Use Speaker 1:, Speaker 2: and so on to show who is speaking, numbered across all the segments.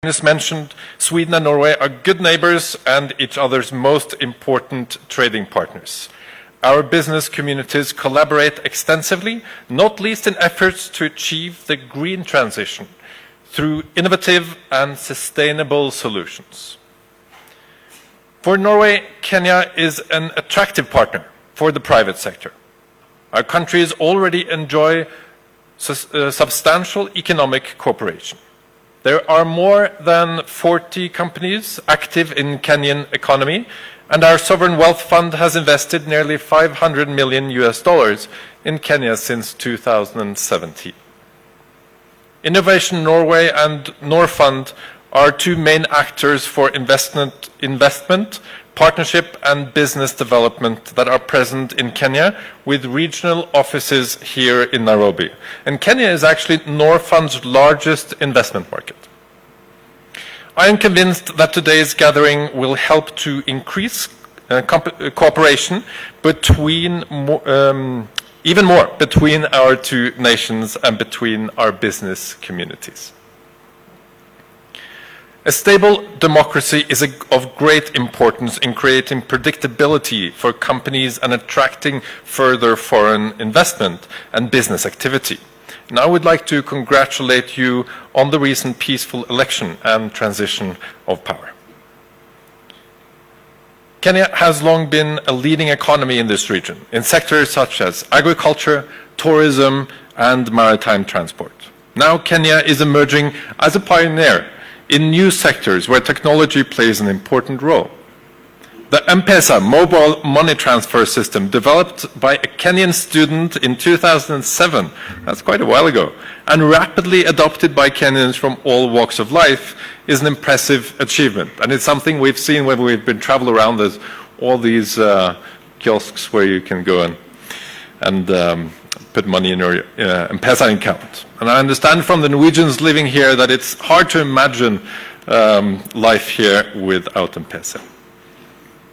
Speaker 1: As mentioned, Sweden and Norway are good neighbors and each other's most important trading partners. Our business communities collaborate extensively, not least in efforts to achieve the green transition through innovative and sustainable solutions. For Norway, Kenya is an attractive partner for the private sector. Our countries already enjoy substantial economic cooperation. There are more than 40 companies active in Kenyan economy, and our sovereign wealth fund has invested nearly $500 million in Kenya since 2017. Innovation Norway and Norfund are two main actors for investment, partnership and business development that are present in Kenya with regional offices here in Nairobi. And Kenya is actually Norfund's largest investment market. I am convinced that today's gathering will help to increase cooperation between even more between our two nations and between our business communities. A stable democracy is of great importance in creating predictability for companies and attracting further foreign investment and business activity. And I would like to congratulate you on the recent peaceful election and transition of power. Kenya has long been a leading economy in this region, in sectors such as agriculture, tourism, and maritime transport. Now Kenya is emerging as a pioneer in new sectors where technology plays an important role. The M-Pesa mobile money transfer system, developed by a Kenyan student in 2007, that's quite a while ago, and rapidly adopted by Kenyans from all walks of life, is an impressive achievement. And it's something we've seen when we've been traveling around. There's all these kiosks where you can go and put money in your M-Pesa account. And I understand from the Norwegians living here that it's hard to imagine life here without M-Pesa.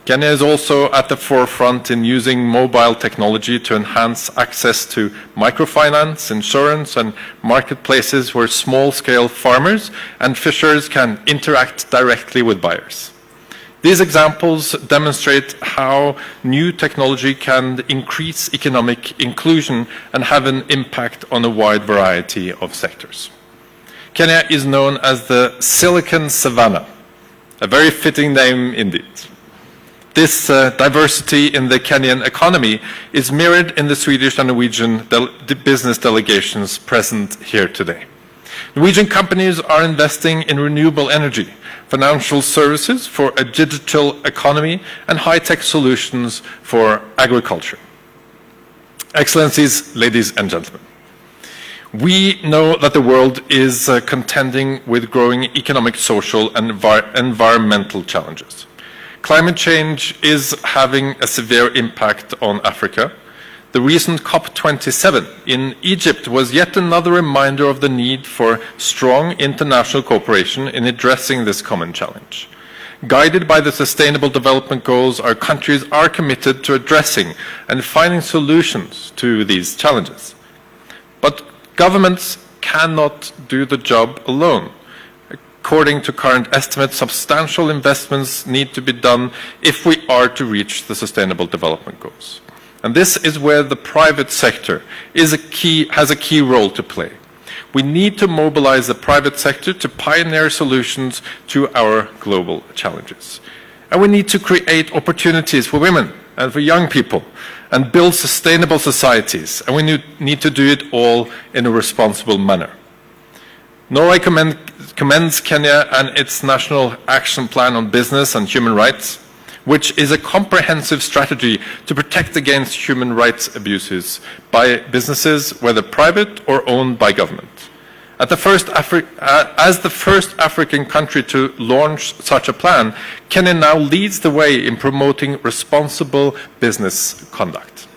Speaker 1: Kenya is also at the forefront in using mobile technology to enhance access to microfinance, insurance, and marketplaces where small-scale farmers and fishers can interact directly with buyers. These examples demonstrate how new technology can increase economic inclusion and have an impact on a wide variety of sectors. Kenya is known as the Silicon Savannah, a very fitting name indeed. This diversity in the Kenyan economy is mirrored in the Swedish and Norwegian business delegations present here today. Norwegian companies are investing in renewable energy, financial services for a digital economy, and high-tech solutions for agriculture. Excellencies, ladies and gentlemen, we know that the world is contending with growing economic, social, and environmental challenges. Climate change is having a severe impact on Africa. The recent COP27 in Egypt was yet another reminder of the need for strong international cooperation in addressing this common challenge. Guided by the Sustainable Development Goals, our countries are committed to addressing and finding solutions to these challenges. But governments cannot do the job alone. According to current estimates, substantial investments need to be done if we are to reach the Sustainable Development Goals. And this is where the private sector has a key role to play. We need to mobilize the private sector to pioneer solutions to our global challenges. And we need to create opportunities for women and for young people and build sustainable societies. And we need to do it all in a responsible manner. Norway commends Kenya and its National Action Plan on Business and Human Rights, which is a comprehensive strategy to protect against human rights abuses by businesses, whether private or owned by government. As the first African country to launch such a plan, Kenya now leads the way in promoting responsible business conduct.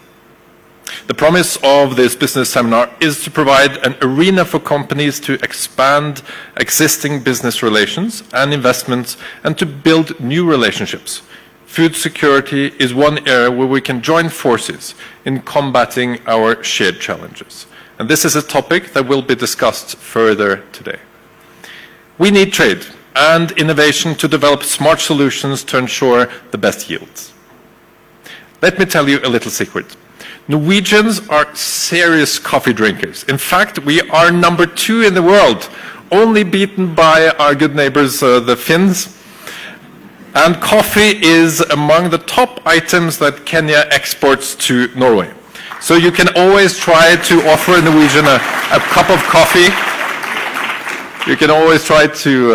Speaker 1: The promise of this business seminar is to provide an arena for companies to expand existing business relations and investments and to build new relationships. Food security is one area where we can join forces in combating our shared challenges. And this is a topic that will be discussed further today. We need trade, and innovation to develop smart solutions to ensure the best yields. Let me tell you a little secret. Norwegians are serious coffee drinkers. In fact, we are number 2 in the world, only beaten by our good neighbors, the Finns. And coffee is among the top items that Kenya exports to Norway. So you can always try to offer a Norwegian a cup of coffee. You can always try to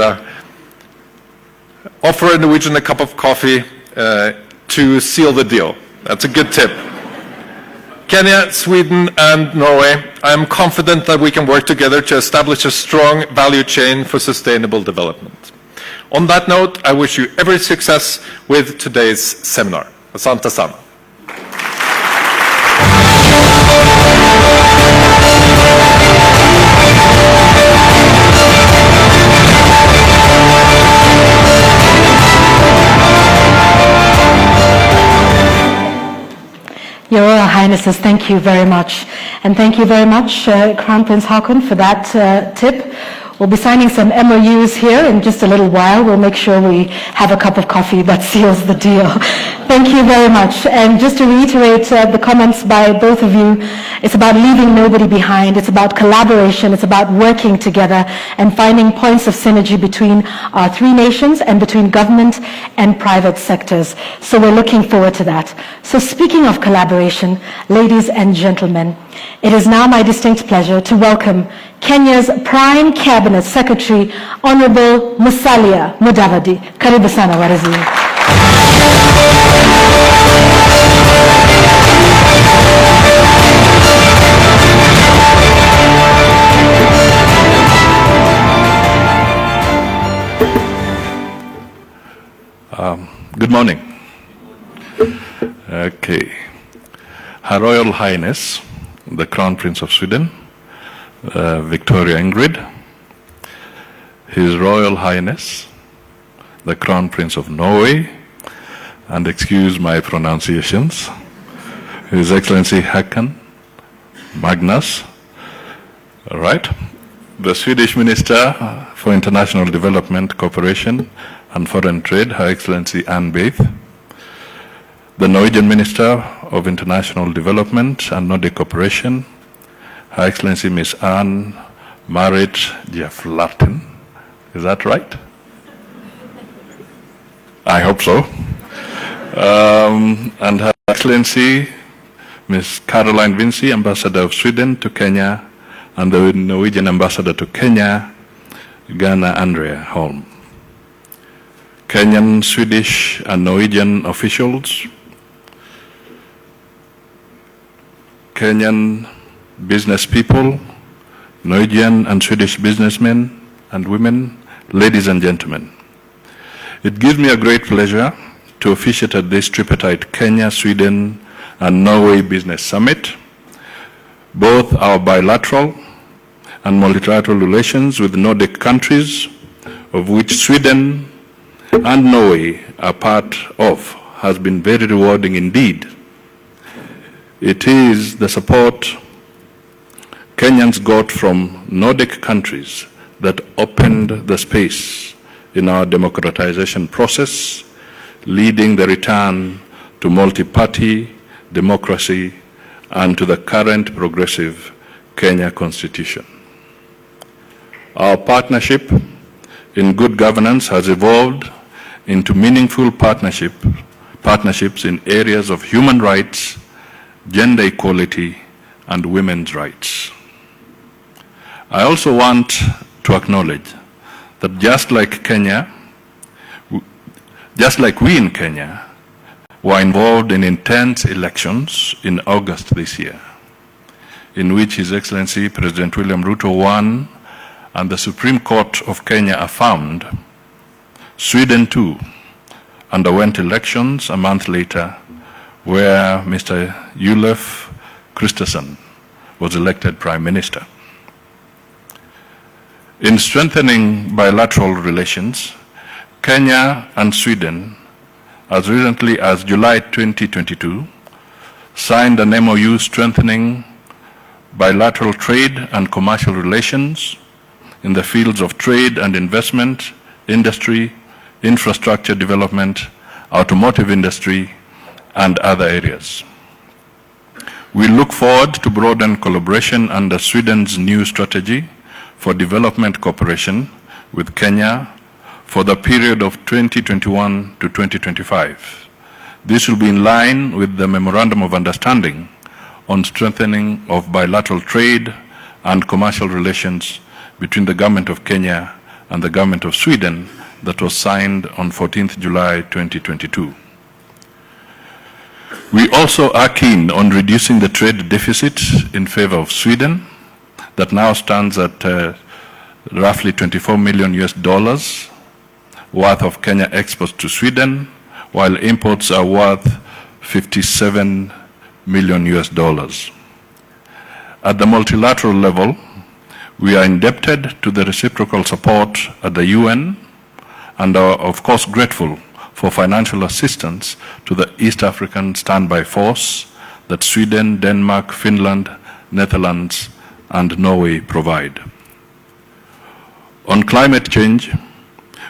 Speaker 1: offer a Norwegian a cup of coffee to seal the deal. That's a good tip. Kenya, Sweden, and Norway, I am confident that we can work together to establish a strong value chain for sustainable development. On that note, I wish you every success with today's seminar. Asante sana.
Speaker 2: Your Royal Highnesses, thank you very much. And thank you very much, Crown Prince Haakon, for that tip. We'll be signing some MOUs here in just a little while. We'll make sure we have a cup of coffee that seals the deal. Thank you very much. And just to reiterate the comments by both of you, it's about leaving nobody behind. It's about collaboration. It's about working together and finding points of synergy between our 3 nations and between government and private sectors. So we're looking forward to that. So speaking of collaboration, ladies and gentlemen, it is now my distinct pleasure to welcome Kenya's Prime Cabinet Secretary, Honorable Musalia Mudavadi. Karibu sana waziri.
Speaker 3: Good morning. Okay. Her Royal Highness, the Crown Prince of Sweden, Victoria Ingrid, His Royal Highness, the Crown Prince of Norway, and excuse my pronunciations, His Excellency Håkan Magnus, all right, the Swedish Minister for International Development, Cooperation and Foreign Trade, Her Excellency Ann Beith, the Norwegian Minister of International Development and Nordic Cooperation, Her Excellency Ms. Ann Marit Jaflarten. Is that right? I hope so. And Her Excellency Ms. Caroline Vinci, Ambassador of Sweden to Kenya, and the Norwegian Ambassador to Kenya, Ghana Andrea Holm. Kenyan, Swedish, and Norwegian officials, Kenyan business people, Norwegian and Swedish businessmen and women, ladies and gentlemen. It gives me a great pleasure to officiate at this tripartite Kenya, Sweden, and Norway Business Summit. Both our bilateral and multilateral relations with Nordic countries, of which Sweden and Norway are part of, has been very rewarding indeed. It is the support Kenyans got from Nordic countries that opened the space in our democratization process, leading the return to multi-party democracy and to the current progressive Kenya Constitution. Our partnership in good governance has evolved into meaningful partnerships in areas of human rights, gender equality, and women's rights. I also want to acknowledge that just like we in Kenya were involved in intense elections in August this year, in which His Excellency President William Ruto won and the Supreme Court of Kenya affirmed, Sweden too underwent elections a month later where Mr. Ulf Kristersson was elected Prime Minister. In strengthening bilateral relations, Kenya and Sweden, as recently as July 2022, signed an MOU strengthening bilateral trade and commercial relations in the fields of trade and investment, industry, infrastructure development, automotive industry, and other areas. We look forward to broaden collaboration under Sweden's new strategy for development cooperation with Kenya for the period of 2021 to 2025. This will be in line with the Memorandum of Understanding on strengthening of bilateral trade and commercial relations between the Government of Kenya and the Government of Sweden that was signed on 14th July 2022. We also are keen on reducing the trade deficit in favor of Sweden that now stands at roughly $24 million worth of Kenya exports to Sweden, while imports are worth $57 million. At the multilateral level, we are indebted to the reciprocal support at the UN and are of course grateful for financial assistance to the East African Standby Force that Sweden, Denmark, Finland, Netherlands, and Norway provide. On climate change,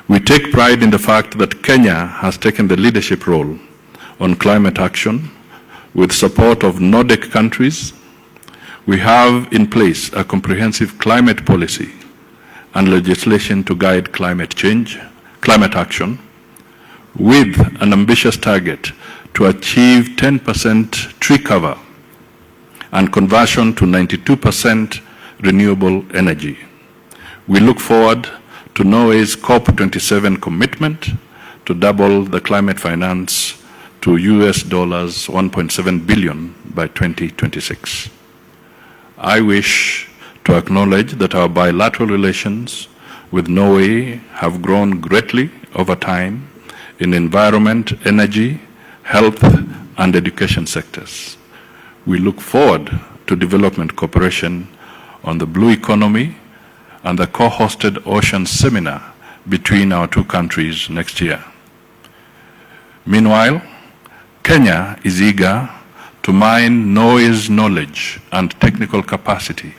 Speaker 3: we take pride in the fact that Kenya has taken the leadership role on climate action with support of Nordic countries. We have in place a comprehensive climate policy and legislation to guide climate action, with an ambitious target to achieve 10% tree cover and conversion to 92% renewable energy. We look forward to Norway's COP27 commitment to double the climate finance to US dollars 1.7 billion by 2026. I wish to acknowledge that our bilateral relations with Norway have grown greatly over time in environment, energy, health, and education sectors. We look forward to development cooperation on the blue economy and the co-hosted Ocean Seminar between our two countries next year. Meanwhile, Kenya is eager to mine Norway's knowledge and technical capacity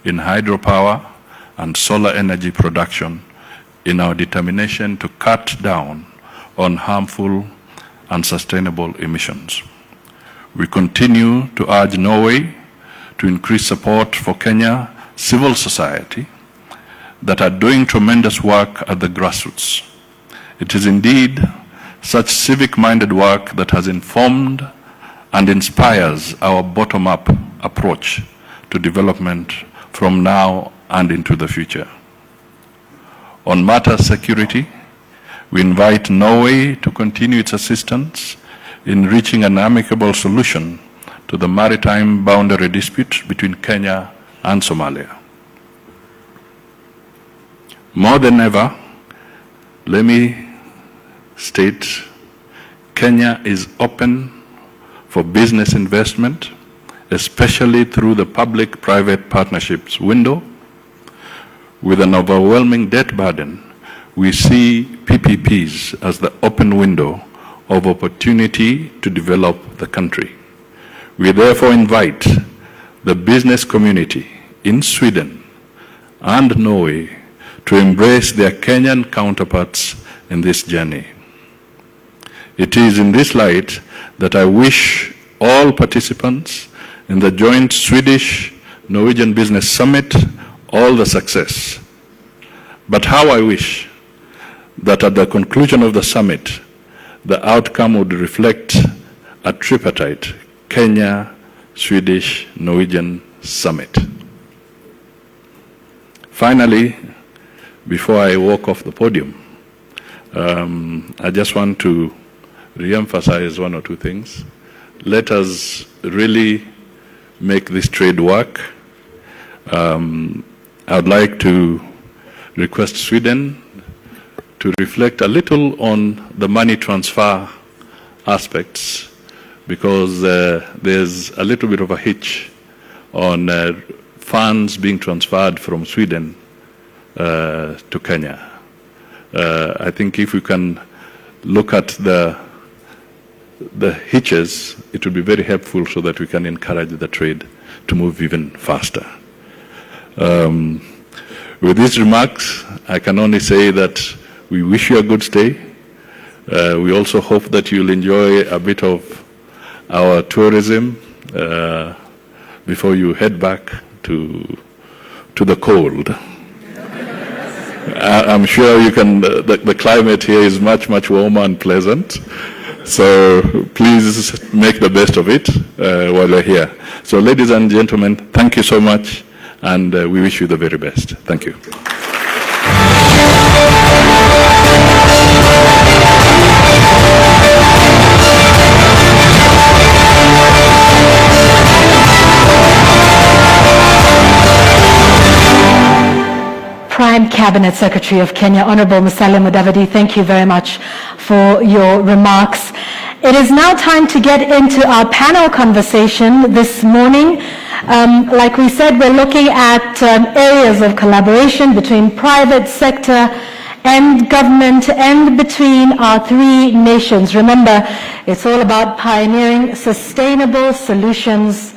Speaker 3: in hydropower and solar energy production in our determination to cut down on harmful and sustainable emissions. We continue to urge Norway to increase support for Kenya civil society that are doing tremendous work at the grassroots. It is indeed such civic-minded work that has informed and inspires our bottom-up approach to development from now and into the future. On matters security, we invite Norway to continue its assistance in reaching an amicable solution to the maritime boundary dispute between Kenya and Somalia. More than ever, let me state, Kenya is open for business investment, especially through the public-private partnerships window. With an overwhelming debt burden, we see PPPs as the open window of opportunity to develop the country. We therefore invite the business community in Sweden and Norway to embrace their Kenyan counterparts in this journey. It is in this light that I wish all participants in the joint Swedish-Norwegian Business Summit all the success. But how I wish that at the conclusion of the summit, the outcome would reflect a tripartite Kenya-Swedish-Norwegian summit. Finally, before I walk off the podium, I just want to re-emphasize one or two things. Let us really make this trade work. I would like to request Sweden to reflect a little on the money transfer aspects, because there's a little bit of a hitch on funds being transferred from Sweden to Kenya. I think if we can look at the hitches, it would be very helpful so that we can encourage the trade to move even faster. With these remarks, I can only say that we wish you a good stay. We also hope that you'll enjoy a bit of our tourism before you head back to the cold. I'm sure you can. The climate here is much, much warmer and pleasant. So please make the best of it while you're here. So ladies and gentlemen, thank you so much, and we wish you the very best. Thank you.
Speaker 2: Prime Cabinet Secretary of Kenya, Honorable Musalia Mudavadi, thank you very much for your remarks. It is now time to get into our panel conversation this morning. Like we said, we're looking at areas of collaboration between private sector and government and between our three nations. Remember, it's all about pioneering sustainable solutions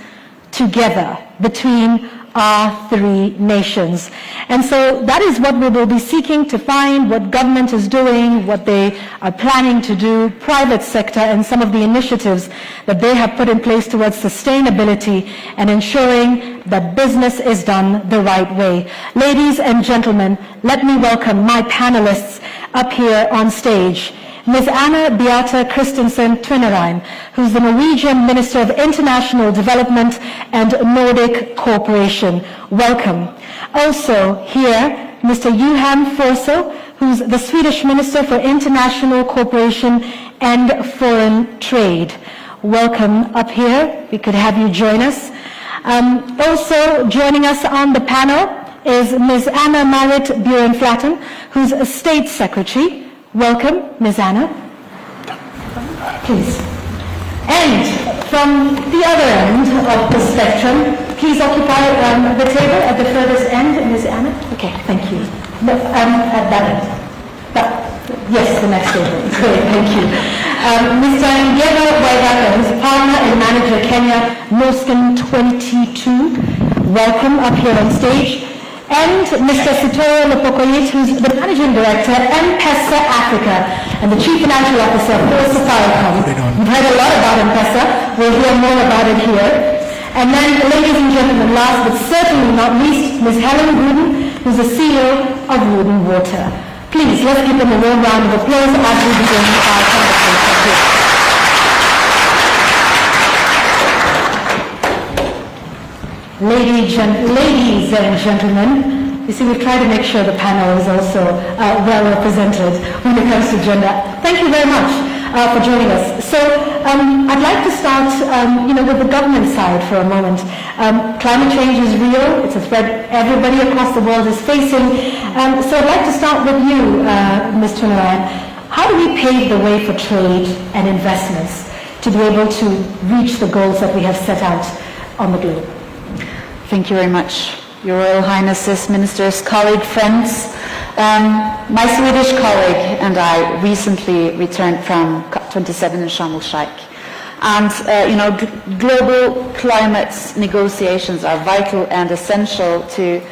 Speaker 2: together between our three nations. And so that is what we will be seeking to find, what government is doing, what they are planning to do, private sector, and some of the initiatives that they have put in place towards sustainability and ensuring that business is done the right way. Ladies and gentlemen, let me welcome my panelists up here on stage. Ms. Anna Beata Christensen Tvinnereim, who's the Norwegian Minister of International Development and Nordic Cooperation. Welcome. Also here, Mr. Johan Forso, who's the Swedish Minister for International Cooperation and Foreign Trade. Welcome up here. We could have you join us. Also joining us on the panel is Ms. Anna Marit Buren-Flatten, who's a State Secretary. Welcome, Ms. Anna. Please. And from the other end of the spectrum, please occupy the table at the furthest end, Ms. Anna. Okay, thank you. No, at that end. Yes, the next table. Great, thank you. Mr. Ngema Waigaka, who's partner and manager Kenya Norscan 22. Welcome up here on stage. And Mr. Sitoro Lopokoyit, who's the Managing Director, M-Pesa Africa, and the Chief Financial Officer for Safaricom. We've heard a lot about M-Pesa. We'll hear more about it here. And then, ladies and gentlemen, last but certainly not least, Ms. Helen Wooden, who's the CEO of Wooden Water. Please, let's give them a warm round of applause as we begin our conversation. Ladies and gentlemen, you see, we've tried to make sure the panel is also well represented when it comes to gender. Thank you very much for joining us. So I'd like to start, with the government side for a moment. Climate change is real. It's a threat everybody across the world is facing. So I'd like to start with you, Ms. Tvinnereim. How do we pave the way for trade and investments to be able to reach the goals that we have set out on the globe?
Speaker 4: Thank you very much, Your Royal Highnesses, ministers, colleague, friends. My Swedish colleague and I recently returned from COP27 in Sharm el-Sheikh. And, global climate negotiations are vital and essential to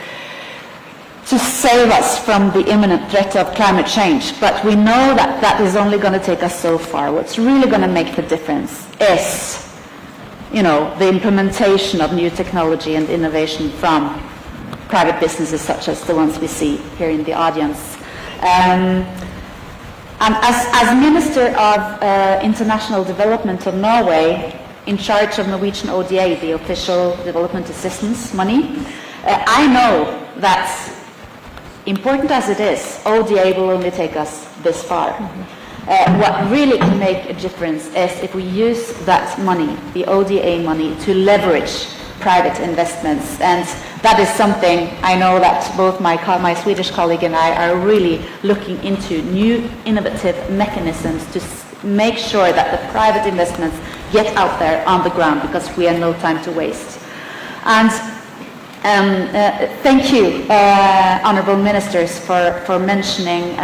Speaker 4: save us from the imminent threat of climate change. But we know that that is only going to take us so far. What's really going to make the difference is the implementation of new technology and innovation from private businesses such as the ones we see here in the audience. And as Minister of International Development of Norway, in charge of Norwegian ODA, the Official Development Assistance money, I know that, important as it is, ODA will only take us this far. What really can make a difference is if we use that money, the ODA money, to leverage private investments. And that is something I know that both my Swedish colleague and I are really looking into, new innovative mechanisms to make sure that the private investments get out there on the ground, because we have no time to waste. And thank you, honourable ministers, for mentioning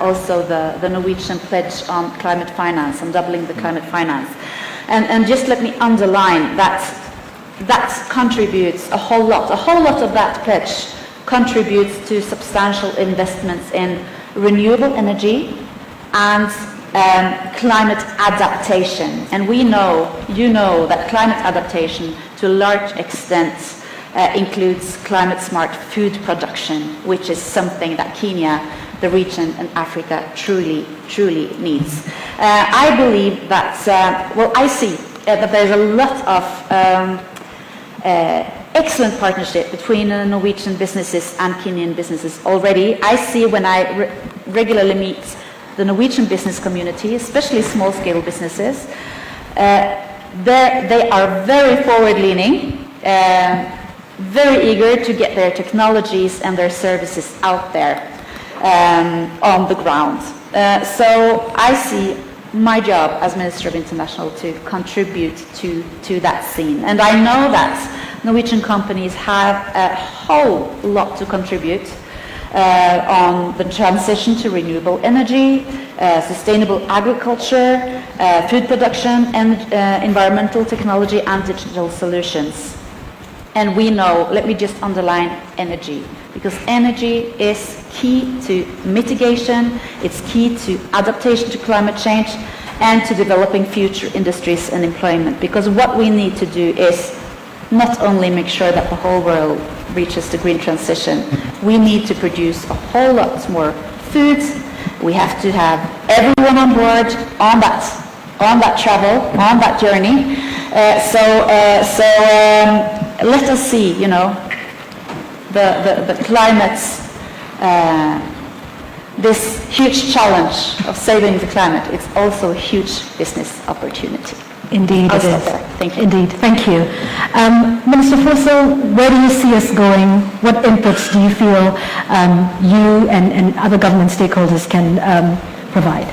Speaker 4: also the Norwegian pledge on climate finance and doubling the climate finance. And just let me underline that contributes a whole lot of that pledge contributes to substantial investments in renewable energy and climate adaptation. And we know, you know, that climate adaptation to a large extent includes climate-smart food production, which is something that Kenya, the region, and Africa truly needs. I believe that, I see that there's a lot of excellent partnership between Norwegian businesses and Kenyan businesses already. I see when I regularly meet the Norwegian business community, especially small-scale businesses, they are very forward-leaning, very eager to get their technologies and their services out there on the ground. So I see my job as Minister of International to contribute to that scene. And I know that Norwegian companies have a whole lot to contribute on the transition to renewable energy, sustainable agriculture, food production, and environmental technology and digital solutions. And we know, let me just underline energy, because energy is key to mitigation, it's key to adaptation to climate change, and to developing future industries and employment. Because what we need to do is not only make sure that the whole world reaches the green transition, we need to produce a whole lot more food. We have to have everyone on board on that travel, on that journey. Let us see, you know, the climate's, this huge challenge of saving the climate. It's also a huge business opportunity.
Speaker 2: Indeed,
Speaker 4: I'll
Speaker 2: it
Speaker 4: stop
Speaker 2: is.
Speaker 4: there. Thank you.
Speaker 2: Indeed, thank you. Minister Fossel, where do you see us going? What inputs do you feel you and other government stakeholders can provide?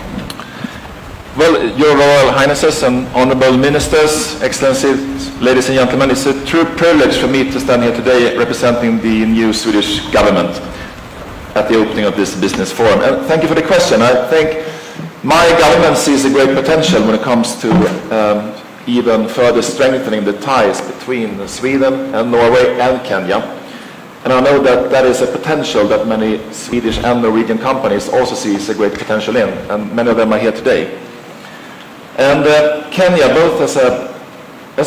Speaker 5: Well, Your Royal Highnesses and Honourable Ministers, Excellencies, ladies and gentlemen, it's a true privilege for me to stand here today representing the new Swedish government at the opening of this business forum. And thank you for the question. I think my government sees a great potential when it comes to even further strengthening the ties between Sweden and Norway and Kenya. And I know that that is a potential that many Swedish and Norwegian companies also see a great potential in, and many of them are here today. And Kenya, both as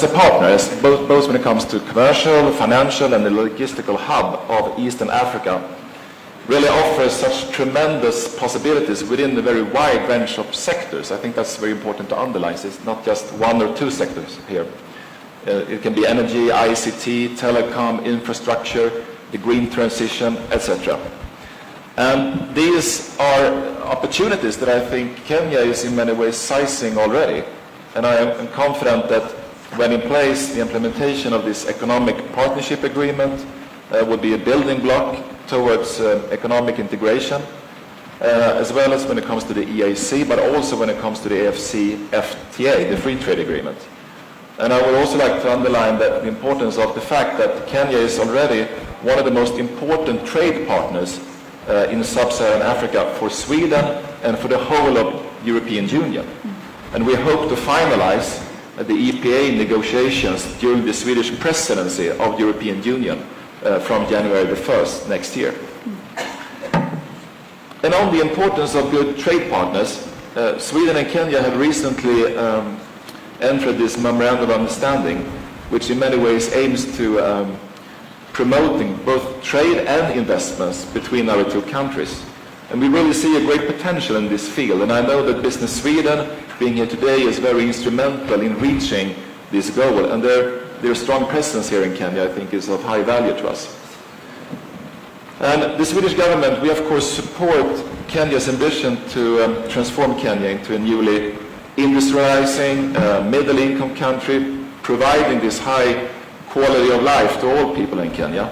Speaker 5: a partner, both when it comes to commercial, financial, and the logistical hub of Eastern Africa, really offers such tremendous possibilities within a very wide range of sectors. I think that's very important to underline. It's not just one or two sectors here. It can be energy, ICT, telecom, infrastructure, the green transition, etc. And these are opportunities that I think Kenya is in many ways seizing already. And I am confident that when in place, the implementation of this economic partnership agreement would be a building block towards economic integration, as well as when it comes to the EAC, but also when it comes to the AFCFTA, the free trade agreement. And I would also like to underline that the importance of the fact that Kenya is already one of the most important trade partners in sub-Saharan Africa for Sweden and for the whole of European Union. And we hope to finalize the EPA negotiations during the Swedish presidency of the European Union from January the 1st next year. And on the importance of good trade partners, Sweden and Kenya have recently entered this memorandum of understanding, which in many ways aims to promoting both trade and investments between our two countries. And we really see a great potential in this field, and I know that Business Sweden, being here today, is very instrumental in reaching this goal, and their strong presence here in Kenya, I think, is of high value to us. And the Swedish government, we of course support Kenya's ambition to transform Kenya into a newly industrializing, middle-income country, providing this high quality of life to all people in Kenya,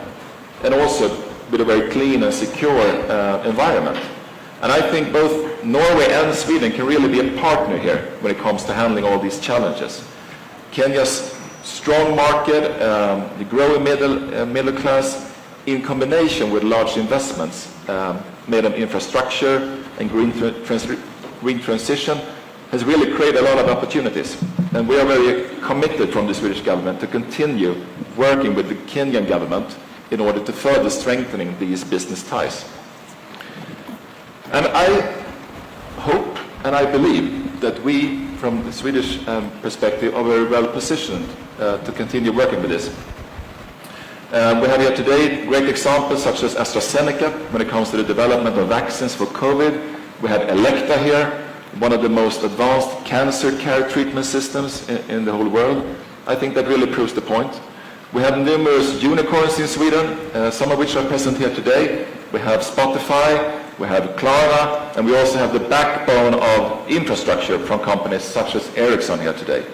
Speaker 5: and also with a very clean and secure environment. And I think both Norway and Sweden can really be a partner here when it comes to handling all these challenges. Kenya's strong market, the growing middle class, in combination with large investments made in infrastructure and green transition, has really created a lot of opportunities. And we are very committed from the Swedish government to continue working with the Kenyan government in order to further strengthening these business ties. And I hope and I believe that we, from the Swedish perspective, are very well positioned to continue working with this. We have here today great examples such as AstraZeneca when it comes to the development of vaccines for COVID. We have Elekta here, one of the most advanced cancer care treatment systems in the whole world. I think that really proves the point. We have numerous unicorns in Sweden, some of which are present here today. We have Spotify, we have Klara, and we also have the backbone of infrastructure from companies such as Ericsson here today.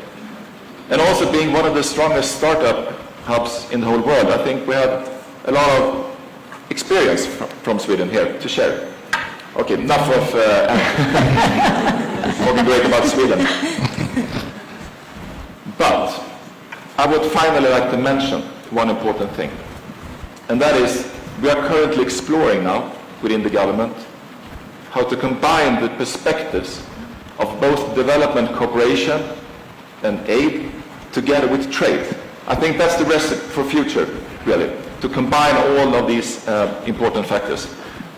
Speaker 5: And also being one of the strongest startup hubs in the whole world, I think we have a lot of experience from Sweden here to share. Okay, enough of talking great about Sweden. But I would finally like to mention one important thing, and that is we are currently exploring now within the government how to combine the perspectives of both development cooperation and aid together with trade. I think that's the recipe for future, really, to combine all of these important factors.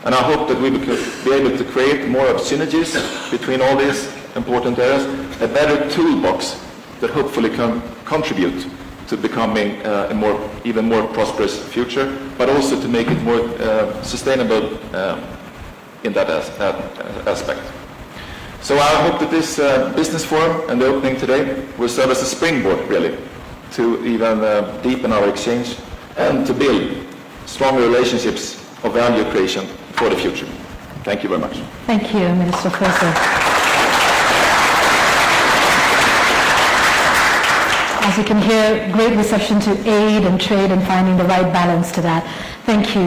Speaker 5: And I hope that we will be able to create more of synergies between all these important areas, a better toolbox that hopefully can contribute to becoming a even more prosperous future, but also to make it more sustainable in that aspect. So I hope that this business forum and the opening today will serve as a springboard, really, to even deepen our exchange and to build stronger relationships of value creation for the future. Thank you very much.
Speaker 2: Thank you, Minister Fosse. As you can hear, great reception to aid and trade and finding the right balance to that. Thank you.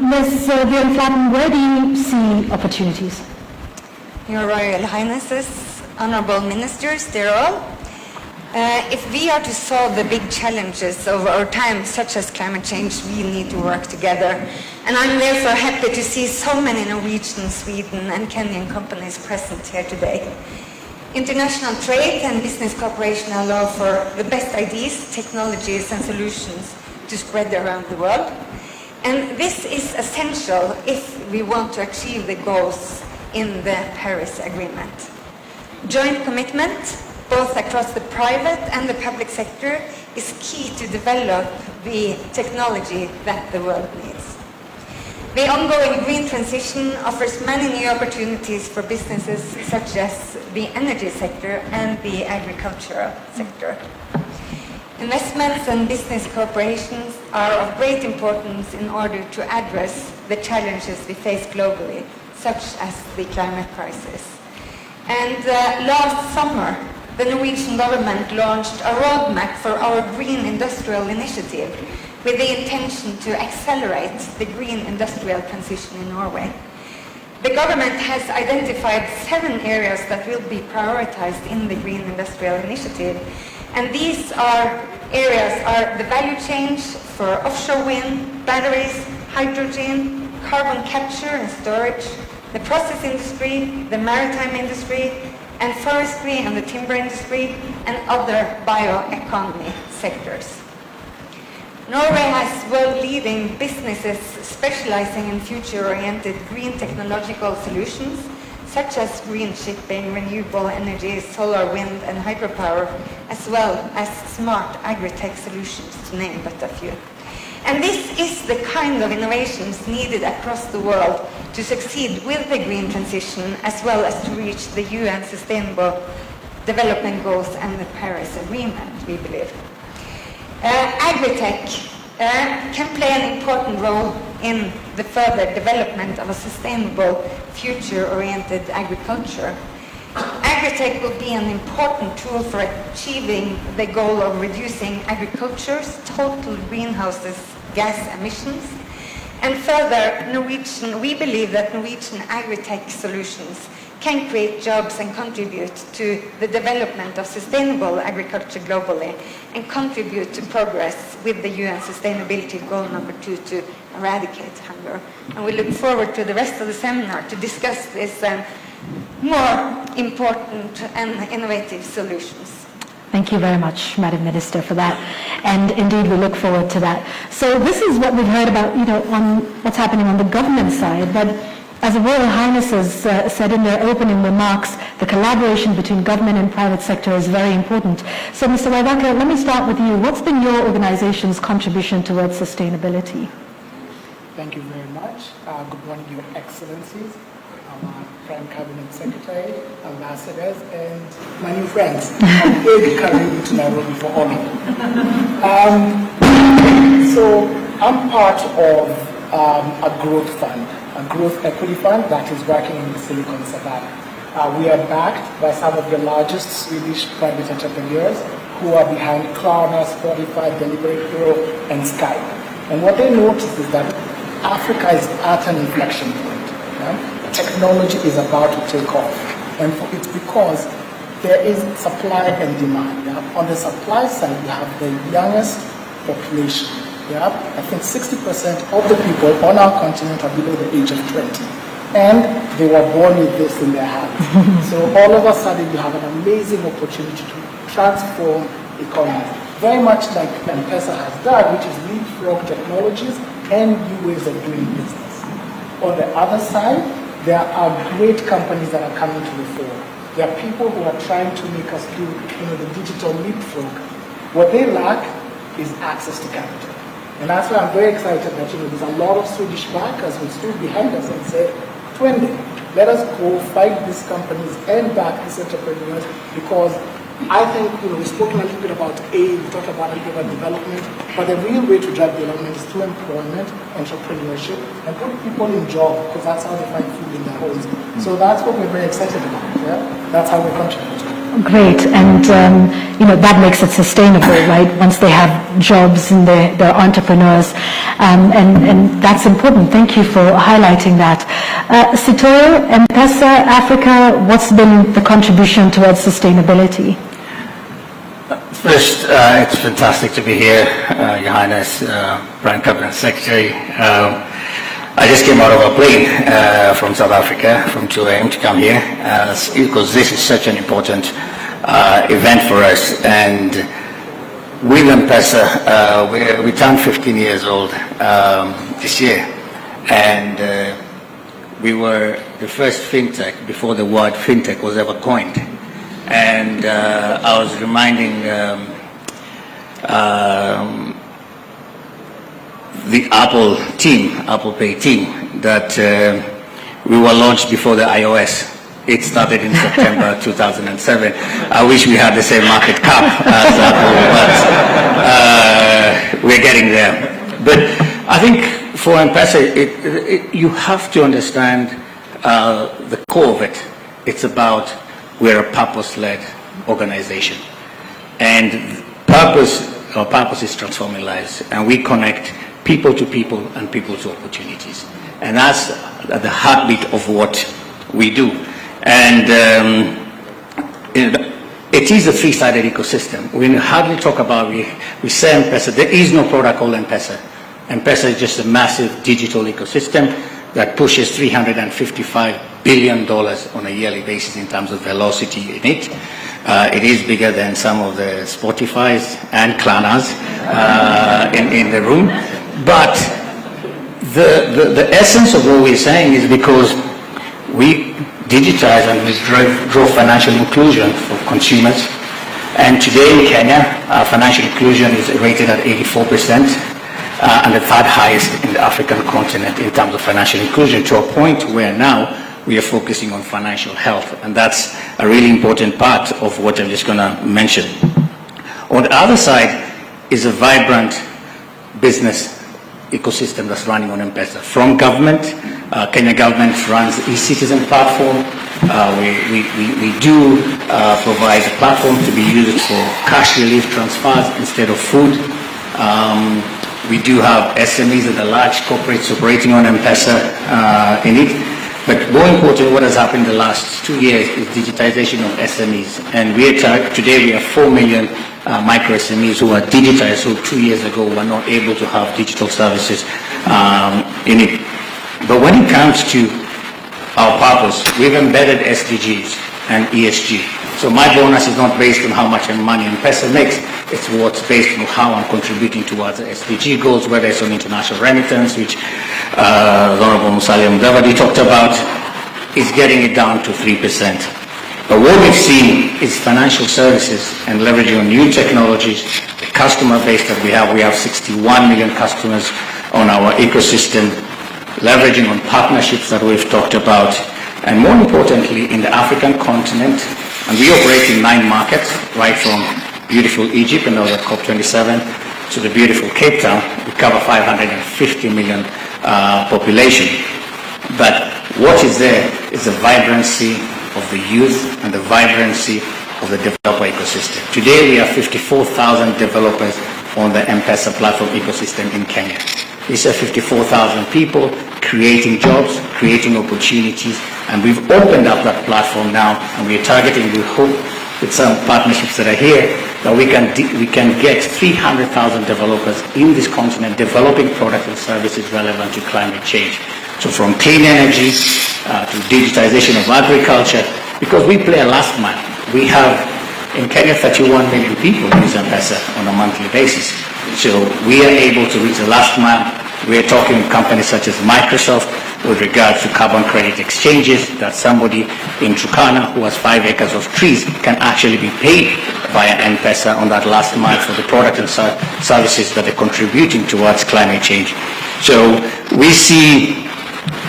Speaker 2: Ms. Björn Flaten, where do you see opportunities?
Speaker 6: Your Royal Highnesses, Honourable Ministers, dear all, if we are to solve the big challenges of our time, such as climate change, we need to work together. And I'm therefore happy to see so many Norwegian, Sweden and Kenyan companies present here today. International trade and business cooperation allow for the best ideas, technologies and solutions to spread around the world. And this is essential if we want to achieve the goals in the Paris Agreement. Joint commitment, both across the private and the public sector, is key to develop the technology that the world needs. The ongoing green transition offers many new opportunities for businesses such as the energy sector and the agricultural sector. Investments and business cooperations are of great importance in order to address the challenges we face globally, such as the climate crisis. And last summer, the Norwegian government launched a roadmap for our Green Industrial Initiative with the intention to accelerate the green industrial transition in Norway. The government has identified 7 areas that will be prioritized in the Green Industrial Initiative, and these areas are the value chain for offshore wind, batteries, hydrogen, carbon capture and storage, the process industry, the maritime industry, and forestry and the timber industry, and other bioeconomy sectors. Norway has world-leading businesses specializing in future-oriented green technological solutions, such as green shipping, renewable energy, solar, wind, and hydropower, as well as smart agri-tech solutions, to name but a few. And this is the kind of innovations needed across the world to succeed with the green transition, as well as to reach the UN Sustainable Development Goals and the Paris Agreement, we believe. Agri-tech can play an important role in the further development of a sustainable, future-oriented agriculture. Agri-tech will be an important tool for achieving the goal of reducing agriculture's total greenhouse gas emissions. And further, we believe that Norwegian agri-tech solutions can create jobs and contribute to the development of sustainable agriculture globally and contribute to progress with the UN Sustainability Goal number 2 to eradicate hunger. And we look forward to the rest of the seminar to discuss this more important and innovative solutions.
Speaker 2: Thank you very much, Madam Minister, for that. And indeed, we look forward to that. So this is what we've heard about, on what's happening on the government side, but As the Royal Highnesses said in their opening remarks, the collaboration between government and private sector is very important. So, Mr. Waidaka, let me start with you. What's been your organization's contribution towards sustainability?
Speaker 7: Thank you very much. Good morning, Your Excellencies, our Prime Cabinet Secretary, ambassadors, and my new friends. I'm here coming to Nairobi for all of you. So I'm part of a growth fund, a growth equity fund that is working in the Silicon Savannah. We are backed by some of the largest Swedish private entrepreneurs who are behind Klarna, Spotify, Delivery Hero, and Skype. And what they noticed is that Africa is at an inflection point. Technology is about to take off. And it's because there is supply and demand. On the supply side, we have the youngest population. I think 60% of the people on our continent are below the age of 20. And they were born with this in their hands. So all of a sudden, you have an amazing opportunity to transform economies. Very much like M-Pesa has done, which is leapfrog technologies and new ways of doing business. On the other side, there are great companies that are coming to the fore. There are people who are trying to make us do the digital leapfrog. What they lack is access to capital. And that's why I'm very excited that there's a lot of Swedish backers who stood behind us and said, Twende, let us go fight these companies and back these entrepreneurs, because I think we've spoken a little bit about aid, we talked about a little bit about development, but the real way to drive development is through employment, entrepreneurship, and put people in jobs, because that's how they find food in their homes. So that's what we're very excited about. That's how we're contributing.
Speaker 2: Great, and that makes it sustainable, right? Once they have jobs and they're entrepreneurs, and that's important. Thank you for highlighting that. Sitoyo, M-Pesa, Africa, what's been the contribution towards sustainability?
Speaker 8: First, it's fantastic to be here, Your Highness, Prime Cabinet Secretary. I just came out of a plane from South Africa, from 2 a.m. to come here, because this is such an important event for us. And with M-Pesa, we turned 15 years old this year. And we were the first fintech before the word fintech was ever coined. And I was reminding the Apple Pay team, that we were launched before the iOS. It started in September 2007. I wish we had the same market cap as Apple, but we're getting there. But I think for M-Pesa, you have to understand the core of it. It's about, we're a purpose-led organization. And our purpose is transforming lives, and we connect people to people and people to opportunities. And that's at the heartbeat of what we do. And it is a three-sided ecosystem. We hardly talk about, we say M-Pesa. There is no product called M-Pesa. M-Pesa is just a massive digital ecosystem that pushes $355 billion on a yearly basis in terms of velocity in it. It is bigger than some of the Spotifys and Klarnas in the room. But the essence of what we're saying is because we digitize and we drove financial inclusion for consumers. And today in Kenya, financial inclusion is rated at 84%, and the third highest in the African continent in terms of financial inclusion, to a point where now we are focusing on financial health. And that's a really important part of what I'm just going to mention. On the other side is a vibrant business ecosystem that's running on M-Pesa. From government, Kenya government runs the e-citizen platform. We do provide a platform to be used for cash relief transfers instead of food. We do have SMEs and the large corporates operating on M-Pesa in it. But more important, what has happened in the last 2 years is digitization of SMEs. And today we have 4 million micro SMEs who are digitized, who 2 years ago were not able to have digital services in it. But when it comes to our purpose, we've embedded SDGs and ESG. So my bonus is not based on how much money M-Pesa makes, it's what's based on how I'm contributing towards the SDG goals, whether it's on international remittance, which Honorable Mudavadi talked about, is getting it down to 3%. But what we've seen is financial services and leveraging on new technologies, the customer base that we have 61 million customers on our ecosystem, leveraging on partnerships that we've talked about, and more importantly, in the African continent, and we operate in 9 markets, right from beautiful Egypt and over COP27 to the beautiful Cape Town. We cover 550 million population. But what is there is the vibrancy of the youth and the vibrancy of the developer ecosystem. Today we have 54,000 developers on the M-Pesa platform ecosystem in Kenya. These are 54,000 people creating jobs, creating opportunities, and we've opened up that platform now, and we're targeting, we hope, with some partnerships that are here, that we can get 300,000 developers in this continent developing products and services relevant to climate change. So from clean energy to digitization of agriculture, because we play a last mile. We have in Kenya 31 million people use M-Pesa on a monthly basis. So we are able to reach the last mile. We are talking with companies such as Microsoft with regards to carbon credit exchanges, that somebody in Turkana who has 5 acres of trees can actually be paid via M-Pesa on that last mile for the product and services that are contributing towards climate change. So we see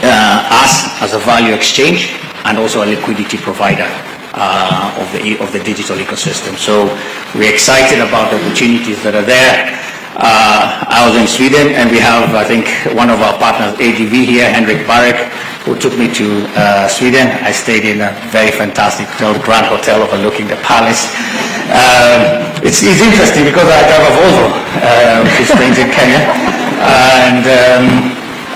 Speaker 8: us as a value exchange and also a liquidity provider of the digital ecosystem. So we're excited about the opportunities that are there. I was in Sweden, and we have, I think, one of our partners, ADV here, Henrik Barek, who took me to Sweden. I stayed in a very fantastic hotel, the Grand Hotel overlooking the palace. It's interesting because I drive a Volvo, which is things in Kenya. And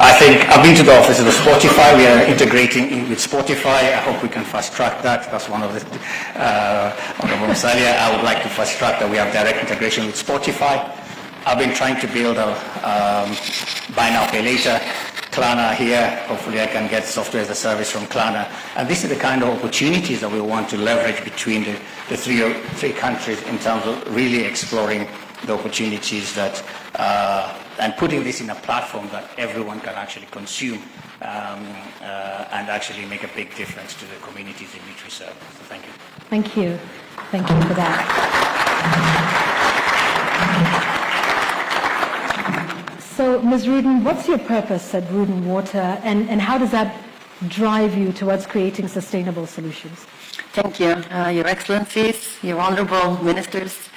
Speaker 8: I think I've been to the office of the Spotify. We are integrating in with Spotify. I hope we can fast track that. That's one of the, Honorable Musalia, I would like to fast track that we have direct integration with Spotify. I've been trying to build a buy now, pay later. Klarna here, hopefully I can get software as a service from Klarna. And this is the kind of opportunities that we want to leverage between the three countries in terms of really exploring the opportunities that, and putting this in a platform that everyone can actually consume and actually make a big difference to the communities in which we serve. So thank you.
Speaker 2: Thank you. Thank you for that. So, Ms. Ruden, what's your purpose at Ruden Water, and how does that drive you towards creating sustainable solutions?
Speaker 9: Thank you, Your Excellencies, Your Honorable Ministers,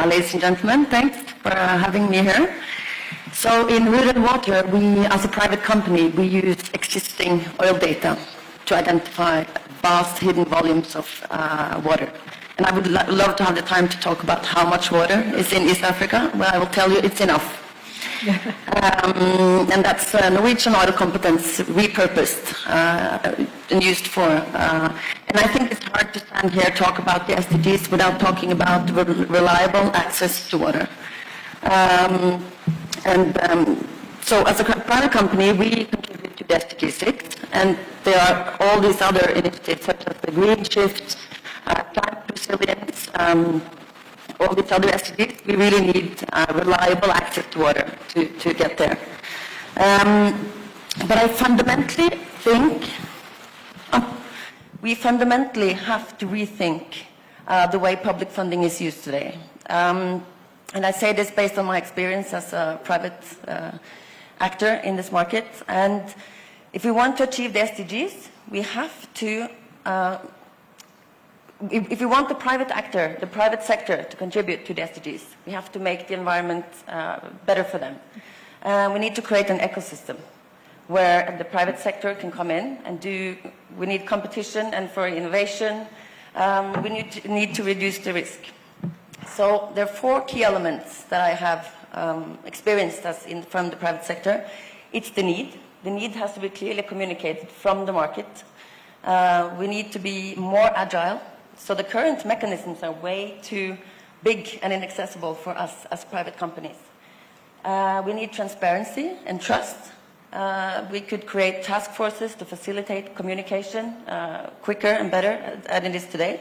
Speaker 9: ladies and gentlemen, thanks for having me here. So in Ruden Water, we, as a private company, we use existing oil data to identify vast hidden volumes of water. And I would love to have the time to talk about how much water is in East Africa. Well, I will tell you it's enough. And that's Norwegian oil competence repurposed and used for. And I think it's hard to stand here and talk about the SDGs without talking about reliable access to water. So as a private company, we contribute to the SDG 6, and there are all these other initiatives such as the Green Shift, climate resilience, all these other SDGs. We really need reliable access to water to get there. But I fundamentally think we fundamentally have to rethink the way public funding is used today. And I say this based on my experience as a private actor in this market. And if we want to achieve the SDGs, we have to, if we want the private actor, the private sector to contribute to the SDGs, we have to make the environment better for them. We need to create an ecosystem where the private sector can come in and we need competition, and for innovation, we need to reduce the risk. So there are 4 key elements that I have experienced from the private sector. It's the need. The need has to be clearly communicated from the market. We need to be more agile. So the current mechanisms are way too big and inaccessible for us as private companies. We need transparency and trust. We could create task forces to facilitate communication quicker and better than it is today.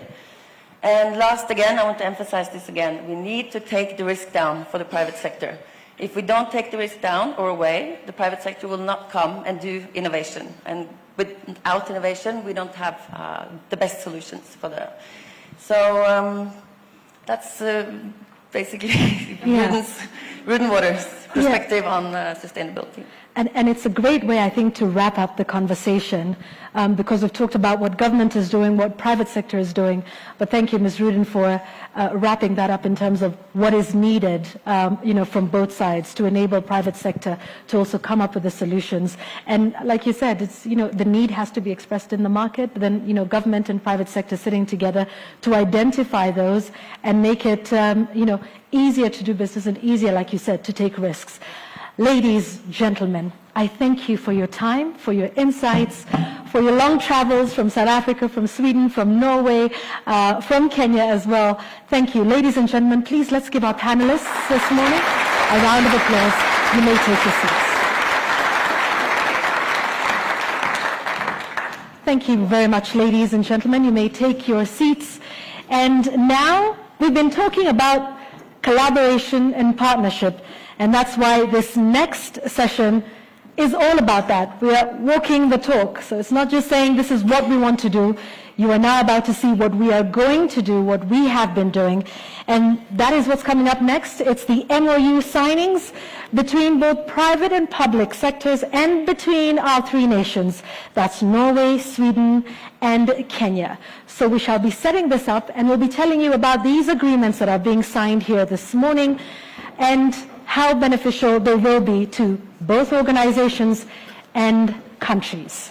Speaker 9: And last, again, I want to emphasize this again. We need to take the risk down for the private sector. If we don't take the risk down or away, the private sector will not come and do innovation. And without innovation, we don't have the best solutions for the... So that's basically Ruden Water's perspective on sustainability.
Speaker 2: And it's a great way, I think, to wrap up the conversation, because we've talked about what government is doing, what private sector is doing. But thank you, Ms. Ruden, for wrapping that up in terms of what is needed, from both sides to enable private sector to also come up with the solutions. And like you said, it's, the need has to be expressed in the market, but then, government and private sector sitting together to identify those and make it, easier to do business and easier, like you said, to take risks. Ladies, gentlemen, I thank you for your time, for your insights, for your long travels from South Africa, from Sweden, from Norway, from Kenya as well. Thank you. Ladies and gentlemen, please let's give our panelists this morning a round of applause. You may take your seats. Thank you very much, ladies and gentlemen. You may take your seats. And now we've been talking about collaboration and partnership. And that's why this next session is all about that. We are walking the talk. So it's not just saying this is what we want to do. You are now about to see what we are going to do, what we have been doing. And that is what's coming up next. It's the MOU signings between both private and public sectors and between our three nations. That's Norway, Sweden, and Kenya. So we shall be setting this up, and we'll be telling you about these agreements that are being signed here this morning and how beneficial they will be to both organizations and countries.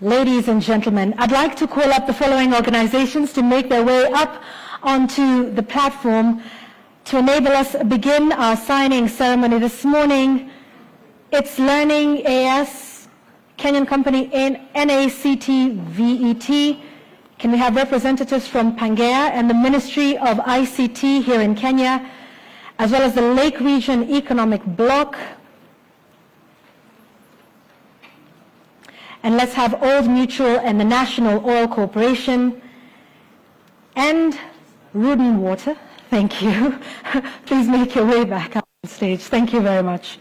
Speaker 2: Ladies and gentlemen, I'd like to call up the following organizations to make their way up onto the platform to enable us to begin our signing ceremony this morning. It's Learning AS, Kenyan company NACT VET. Can we have representatives from Pangea and the Ministry of ICT here in Kenya, as well as the Lake Region Economic Bloc? And let's have Old Mutual and the National Oil Corporation and Ruden Water. Thank you. Please make your way back up on stage. Thank you very much.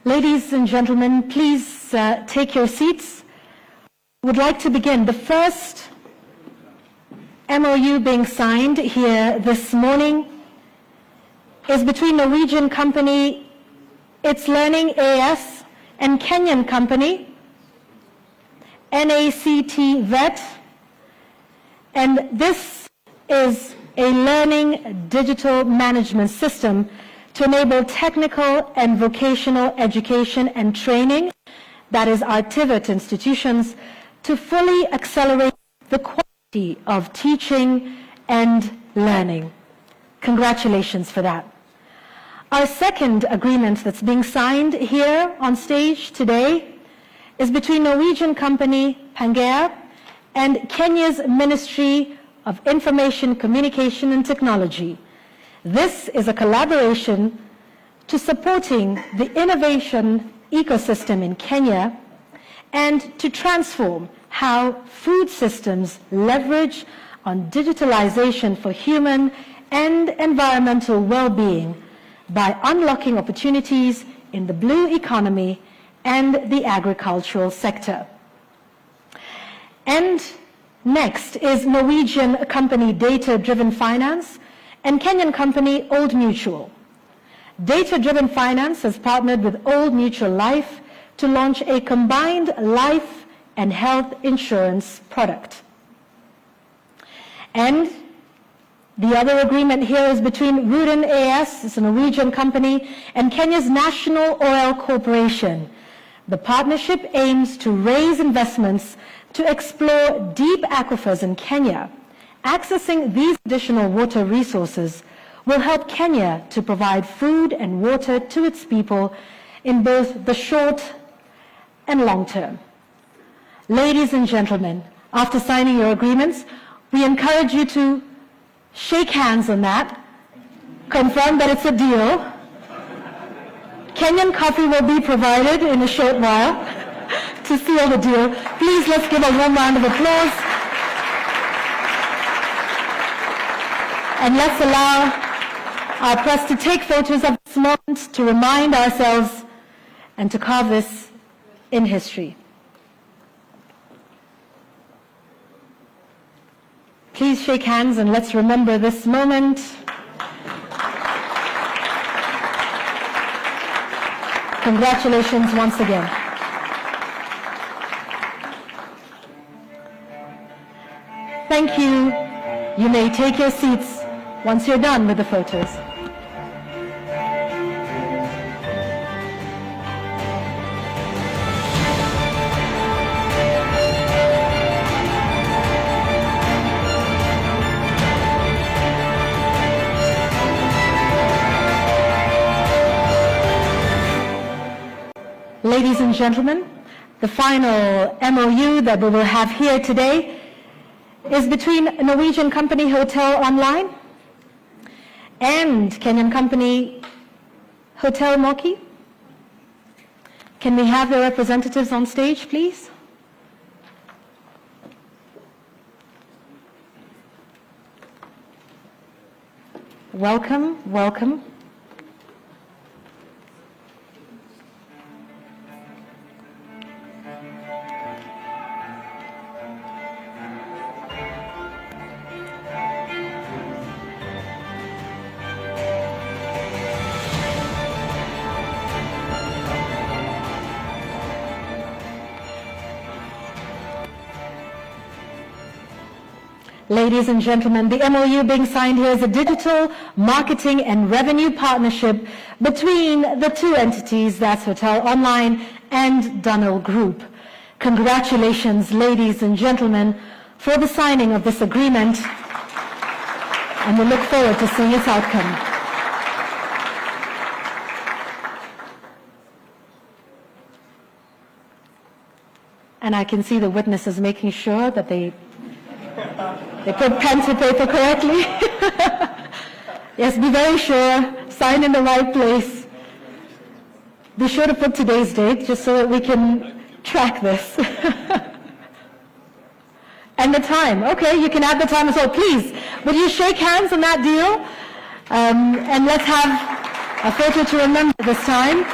Speaker 2: Ladies and gentlemen, please take your seats. I would like to begin. The first MOU being signed here this morning is between Norwegian company It's Learning AS and Kenyan company NACT VET. And this is a learning digital management system to enable technical and vocational education and training, that is our TVET institutions, to fully accelerate the quality of teaching and learning. Congratulations for that. Our second agreement that's being signed here on stage today is between Norwegian company Pangea and Kenya's Ministry of Information, Communication and Technology. This is a collaboration to supporting the innovation ecosystem in Kenya and to transform how food systems leverage on digitalization for human and environmental well-being by unlocking opportunities in the blue economy and the agricultural sector. And next is Norwegian company Data Driven Finance and Kenyan company Old Mutual. Data Driven Finance has partnered with Old Mutual Life to launch a combined life and health insurance product. And the other agreement here is between Ruden AS, it's a Norwegian company, and Kenya's National Oil Corporation. The partnership aims to raise investments to explore deep aquifers in Kenya. Accessing these additional water resources will help Kenya to provide food and water to its people in both the short and long term. Ladies and gentlemen, after signing your agreements, we encourage you to shake hands on that, confirm that it's a deal. Kenyan coffee will be provided in a short while to seal the deal. Please, let's give a warm round of applause. And let's allow our press to take photos of this moment to remind ourselves and to carve this in history. Please shake hands and let's remember this moment. Congratulations once again. Thank you. You may take your seats once you're done with the photos. Ladies and gentlemen, the final MOU that we will have here today is between Norwegian company Hotel Online and Kenyan company Hotel Moki. Can we have their representatives on stage, please? Welcome, welcome. Ladies and gentlemen, the MOU being signed here is a digital marketing and revenue partnership between the two entities, that's Hotel Online and Dunnell Group. Congratulations, ladies and gentlemen, for the signing of this agreement, and we look forward to seeing its outcome. And I can see the witnesses making sure that they put pen to paper correctly. Yes, be very sure, sign in the right place. Be sure to put today's date just so that we can track this. And the time. Okay, you can add the time as well. Please, would you shake hands on that deal? And let's have a photo to remember this time.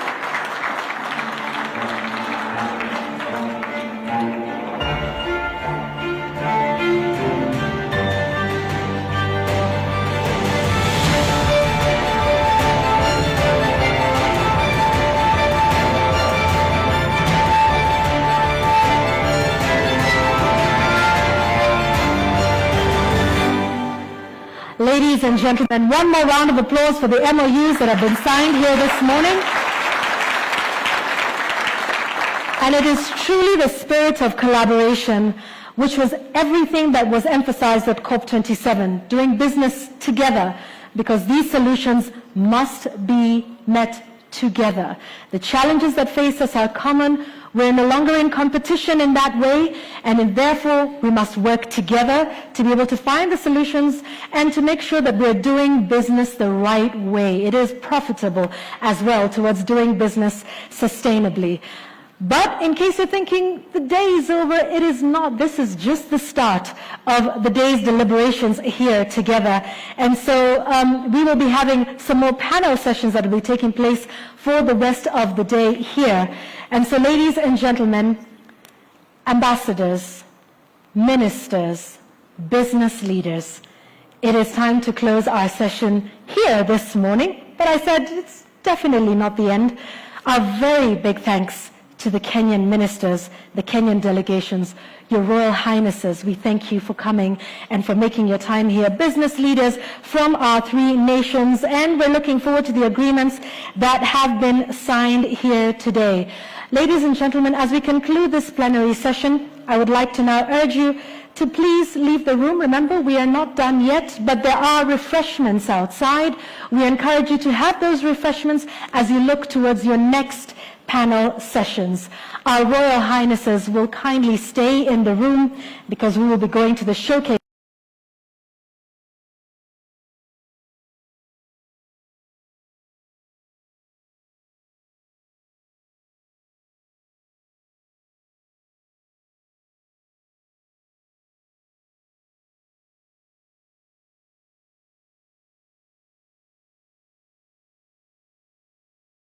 Speaker 2: Ladies and gentlemen, one more round of applause for the MOUs that have been signed here this morning. And it is truly the spirit of collaboration, which was everything that was emphasized at COP27, doing business together, because these solutions must be met together. The challenges that face us are common. We're no longer in competition in that way, and therefore we must work together to be able to find the solutions and to make sure that we're doing business the right way. It is profitable as well towards doing business sustainably. But in case you're thinking the day is over, it is not. This is just the start of the day's deliberations here together. And so we will be having some more panel sessions that will be taking place for the rest of the day here. And so, ladies and gentlemen, ambassadors, ministers, business leaders, it is time to close our session here this morning. But I said it's definitely not the end. Our very big thanks to the Kenyan ministers, the Kenyan delegations, your Royal Highnesses. We thank you for coming and for making your time here. Business leaders from our three nations, and we're looking forward to the agreements that have been signed here today. Ladies and gentlemen, as we conclude this plenary session, I would like to now urge you to please leave the room. Remember, we are not done yet, but there are refreshments outside. We encourage you to have those refreshments as you look towards your next panel sessions. Our Royal Highnesses will kindly stay in the room because we will be going to the showcase